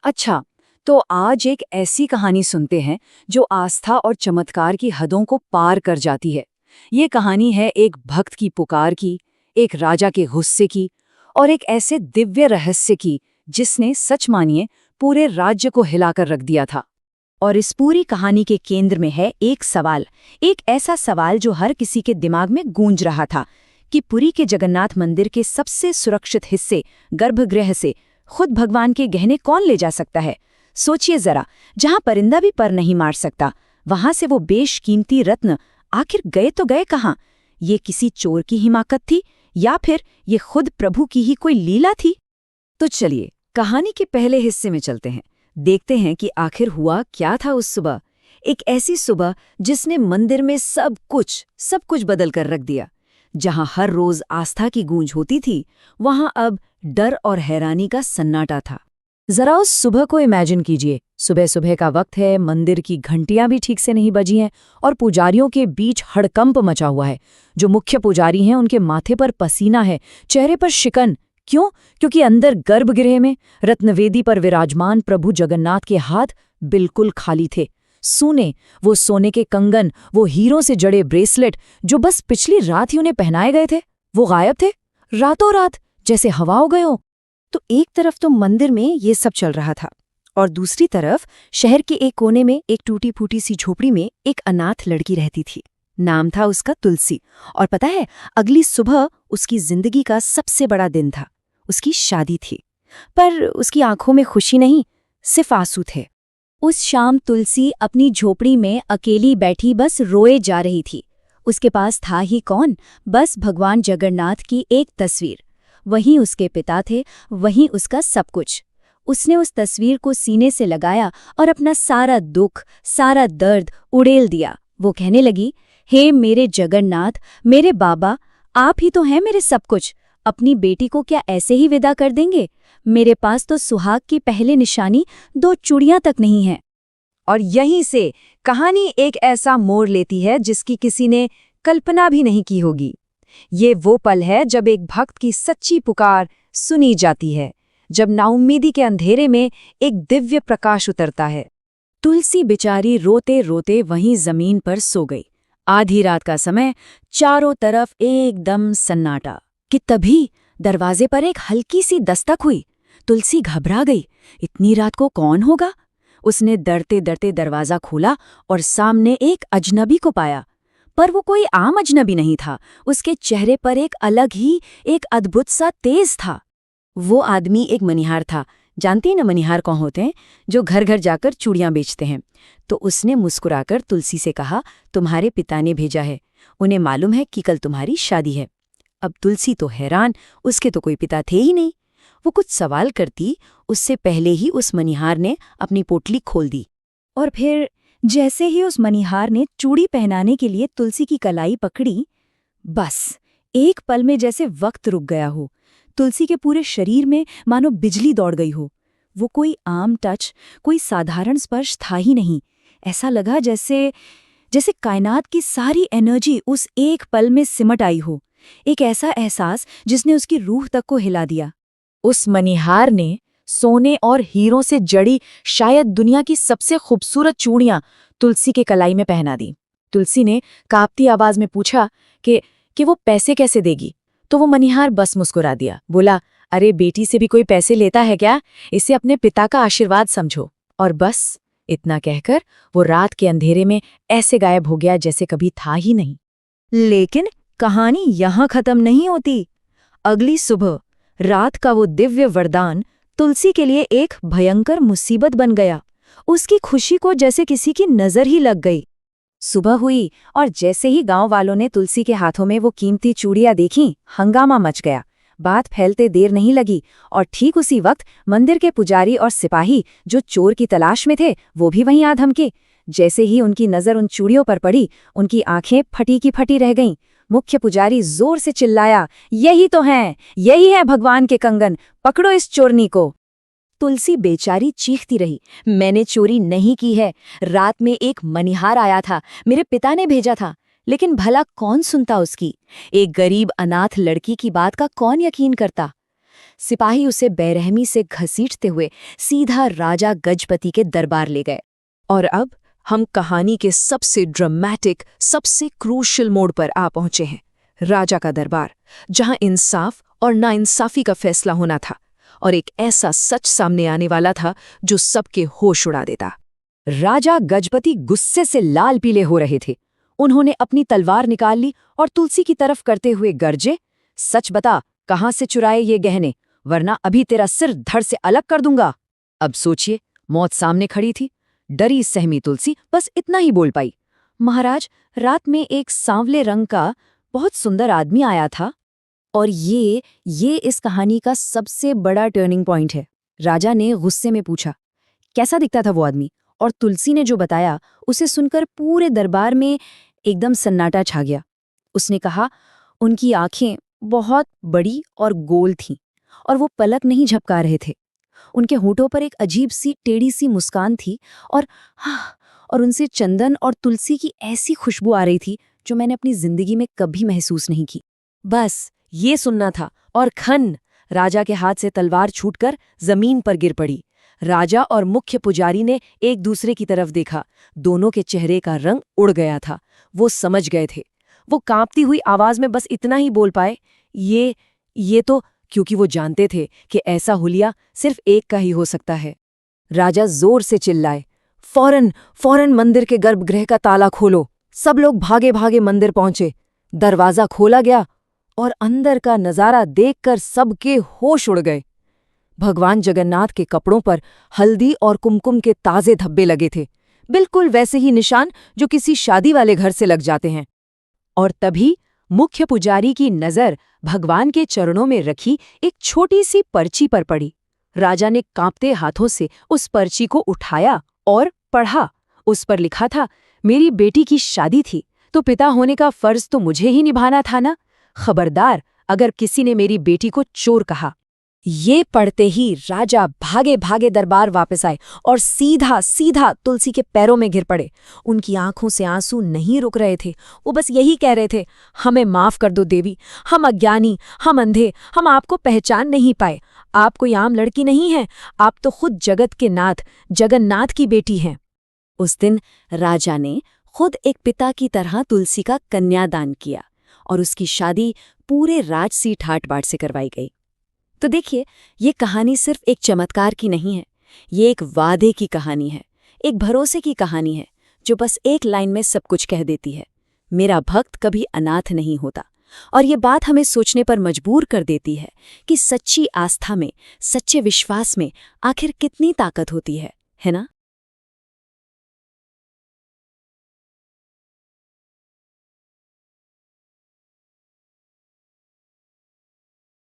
अच्छा, तो आज एक ऐसी कहानी सुनते हैं जो आस्था और चमत्कार की हदों को पार कर जाती है। ये कहानी है एक भक्त की पुकार की, एक राजा के गुस्से की और एक ऐसे दिव्य रहस्य की जिसने सच मानिए पूरे राज्य को हिलाकर रख दिया था। और इस पूरी कहानी के केंद्र में है एक सवाल, एक ऐसा सवाल जो हर किसी के दिमाग में गूंज रहा था कि पुरी के जगन्नाथ मंदिर के सबसे सुरक्षित हिस्से गर्भगृह से खुद भगवान के गहने कौन ले जा सकता है। सोचिए जरा, जहां परिंदा भी पर नहीं मार सकता, वहां से वो बेशकीमती रत्न आखिर गए तो गए कहाँ? ये किसी चोर की हिमाकत थी या फिर ये खुद प्रभु की ही कोई लीला थी? तो चलिए कहानी के पहले हिस्से में चलते हैं, देखते हैं कि आखिर हुआ क्या था उस सुबह। एक ऐसी सुबह जिसने मंदिर में सब कुछ बदल कर रख दिया। जहां हर रोज आस्था की गूंज होती थी, वहां अब डर और हैरानी का सन्नाटा था। जरा उस सुबह को इमेजिन कीजिए। सुबह सुबह का वक्त है, मंदिर की घंटियां भी ठीक से नहीं बजी हैं और पुजारियों के बीच हड़कंप मचा हुआ है। जो मुख्य पुजारी हैं उनके माथे पर पसीना है, चेहरे पर शिकन। क्यों? क्योंकि अंदर गर्भगृह में रत्नवेदी पर विराजमान प्रभु जगन्नाथ के हाथ बिल्कुल खाली थे। सूने, वो सोने के कंगन, वो हीरों से जड़े ब्रेसलेट जो बस पिछली रात ही उन्हें पहनाए गए थे, वो गायब थे, रातों रात, जैसे हवा हो गए हो। तो एक तरफ तो मंदिर में ये सब चल रहा था और दूसरी तरफ शहर के एक कोने में एक टूटी फूटी सी झोपड़ी में एक अनाथ लड़की रहती थी। नाम था उसका तुलसी। और पता है, अगली सुबह उसकी जिंदगी का सबसे बड़ा दिन था। उसकी शादी थी, पर उसकी आंखों में खुशी नहीं, सिर्फ आंसू थे। उस शाम तुलसी अपनी झोपड़ी में अकेली बैठी बस रोए जा रही थी। उसके पास था ही कौन, बस भगवान जगन्नाथ की एक तस्वीर। वहीं उसके पिता थे, वहीं उसका सब कुछ। उसने उस तस्वीर को सीने से लगाया और अपना सारा दुख, सारा दर्द उड़ेल दिया। वो कहने लगी, हे मेरे जगन्नाथ, मेरे बाबा, आप ही तो हैं मेरे सब कुछ। अपनी बेटी को क्या ऐसे ही विदा कर देंगे? मेरे पास तो सुहाग की पहले निशानी 2 चूड़ियां तक नहीं हैं। और यहीं से कहानी एक ऐसा मोड़ लेती है जिसकी किसी ने कल्पना भी नहीं की होगी। ये वो पल है जब एक भक्त की सच्ची पुकार सुनी जाती है, जब नाउम्मीदी के अंधेरे में एक दिव्य प्रकाश उतरता है। तुलसी बेचारी रोते रोते वहीं जमीन पर सो गई। आधी रात का समय, चारों तरफ एकदम सन्नाटा। कि तभी दरवाजे पर एक हल्की सी दस्तक हुई। तुलसी घबरा गई। इतनी रात को कौन होगा? उसने डरते डरते दरवाजा खोला और सामने एक अजनबी को पाया। पर वो कोई आम अजनबी नहीं था। उसके चेहरे पर एक अलग ही, एक अद्भुत सा तेज था। वो आदमी एक मनिहार था। जानती न मनिहार कौन होते हैं? जो घर घर जाकर चूड़ियां बेचते हैं। तो उसने मुस्कुराकर तुलसी से कहा, तुम्हारे पिता ने भेजा है। उन्हें मालूम है कि कल तुम्हारी शादी है। अब तुलसी तो हैरान, उसके तो कोई पिता थे ही नहीं। वो कुछ सवाल करती, उससे पहले ही उस मनिहार ने अपनी पोटली खोल दी। और फिर जैसे ही उस मनिहार ने चूड़ी पहनाने के लिए तुलसी की कलाई पकड़ी, बस एक पल में जैसे वक्त रुक गया हो। तुलसी के पूरे शरीर में मानो बिजली दौड़ गई हो। वो कोई आम टच, कोई साधारण स्पर्श था ही नहीं। ऐसा लगा जैसे कायनात की सारी एनर्जी उस एक पल में सिमट आई हो। एक ऐसा एहसास जिसने उसकी रूह तक को हिला दिया। उस मनिहार ने सोने और हीरों से जड़ी शायद दुनिया की सबसे खूबसूरत चूड़ियां तुलसी के कलाई में पहना दी। तुलसी ने कांपती आवाज में पूछा कि वो पैसे कैसे देगी। तो वो मनिहार बस मुस्कुरा दिया, बोला, अरे बेटी से भी कोई पैसे लेता है क्या? इसे अपने पिता का आशीर्वाद समझो। और बस इतना कहकर वो रात के अंधेरे में ऐसे गायब हो गया जैसे कभी था ही नहीं। लेकिन कहानी यहां खत्म नहीं होती। अगली सुबह रात का वो दिव्य वरदान तुलसी के लिए एक भयंकर मुसीबत बन गया। उसकी खुशी को जैसे किसी की नजर ही लग गई। सुबह हुई और जैसे ही गांव वालों ने तुलसी के हाथों में वो कीमती चूड़ियां देखीं, हंगामा मच गया। बात फैलते देर नहीं लगी और ठीक उसी वक्त मंदिर के पुजारी और सिपाही जो चोर की तलाश में थे, वो भी वहीं आ धमके। जैसे ही उनकी नजर उन चूड़ियों पर पड़ी, उनकी आंखें फटी की फटी रह गईं। मुख्य पुजारी जोर से चिल्लाया, यही तो हैं, यही है भगवान के कंगन, पकड़ो इस चोरनी को। तुलसी बेचारी चीखती रही, मैंने चोरी नहीं की है, रात में एक मनिहार आया था, मेरे पिता ने भेजा था। लेकिन भला कौन सुनता उसकी? एक गरीब अनाथ लड़की की बात का कौन यकीन करता? सिपाही उसे बेरहमी से घसीटते हुए सीधा राजा गजपति के दरबार ले गए। और अब हम कहानी के सबसे ड्रामेटिक, सबसे क्रूशियल मोड़ पर आ पहुंचे हैं, राजा का दरबार, जहां इंसाफ और नाइंसाफी का फैसला होना था और एक ऐसा सच सामने आने वाला था जो सबके होश उड़ा देता। राजा गजपति गुस्से से लाल पीले हो रहे थे। उन्होंने अपनी तलवार निकाल ली और तुलसी की तरफ करते हुए गरजे, सच बता, कहाँ से चुराए ये गहने, वरना अभी तेरा सिर धड़ से अलग कर दूंगा। अब सोचिए, मौत सामने खड़ी थी। डरी सहमी तुलसी बस इतना ही बोल पाई, महाराज, रात में एक सांवले रंग का बहुत सुंदर आदमी आया था। और ये इस कहानी का सबसे बड़ा टर्निंग पॉइंट है। राजा ने गुस्से में पूछा, कैसा दिखता था वो आदमी? और तुलसी ने जो बताया उसे सुनकर पूरे दरबार में एकदम सन्नाटा छा गया। उसने कहा, उनकी आंखें बहुत बड़ी और गोल थीं और वो पलक नहीं झपका रहे थे। उनके होठों पर एक अजीब सी टेढ़ी सी मुस्कान थी और उनसे चंदन और तुलसी की ऐसी खुशबू आ रही थी जो मैंने अपनी जिंदगी में कभी महसूस नहीं की। बस ये सुनना था और खन, राजा के हाथ से तलवार छूटकर जमीन पर गिर पड़ी। राजा और मुख्य पुजारी ने एक दूसरे की तरफ देखा। दोनों के चेहरे का रंग उड़ गया था। वो समझ गए थे। वो कांपती हुई आवाज में बस इतना ही बोल पाए, ये तो, क्योंकि वो जानते थे कि ऐसा हुलिया सिर्फ एक का ही हो सकता है। राजा जोर से चिल्लाए, फौरन मंदिर के गर्भगृह का ताला खोलो। सब लोग भागे भागे मंदिर पहुंचे। दरवाजा खोला गया और अंदर का नजारा देखकर सबके होश उड़ गए। भगवान जगन्नाथ के कपड़ों पर हल्दी और कुमकुम के ताजे धब्बे लगे थे, बिल्कुल वैसे ही निशान जो किसी शादी वाले घर से लग जाते हैं। और तभी मुख्य पुजारी की नजर भगवान के चरणों में रखी एक छोटी सी पर्ची पर पड़ी। राजा ने कांपते हाथों से उस पर्ची को उठाया और पढ़ा। उस पर लिखा था, मेरी बेटी की शादी थी तो पिता होने का फर्ज तो मुझे ही निभाना था ना। खबरदार अगर किसी ने मेरी बेटी को चोर कहा। ये पढ़ते ही राजा भागे भागे दरबार वापस आए और सीधा तुलसी के पैरों में गिर पड़े। उनकी आंखों से आंसू नहीं रुक रहे थे। वो बस यही कह रहे थे, हमें माफ कर दो देवी, हम अज्ञानी, हम अंधे, हम आपको पहचान नहीं पाए। आप कोई आम लड़की नहीं हैं, आप तो खुद जगत के नाथ जगन्नाथ की बेटी हैं। उस दिन राजा ने खुद एक पिता की तरह तुलसी का कन्यादान किया और उसकी शादी पूरे राजसी ठाट-बाट से करवाई गई। तो देखिए, ये कहानी सिर्फ एक चमत्कार की नहीं है, ये एक वादे की कहानी है, एक भरोसे की कहानी है जो बस एक लाइन में सब कुछ कह देती है, मेरा भक्त कभी अनाथ नहीं होता। और ये बात हमें सोचने पर मजबूर कर देती है कि सच्ची आस्था में, सच्चे विश्वास में आखिर कितनी ताकत होती है ना?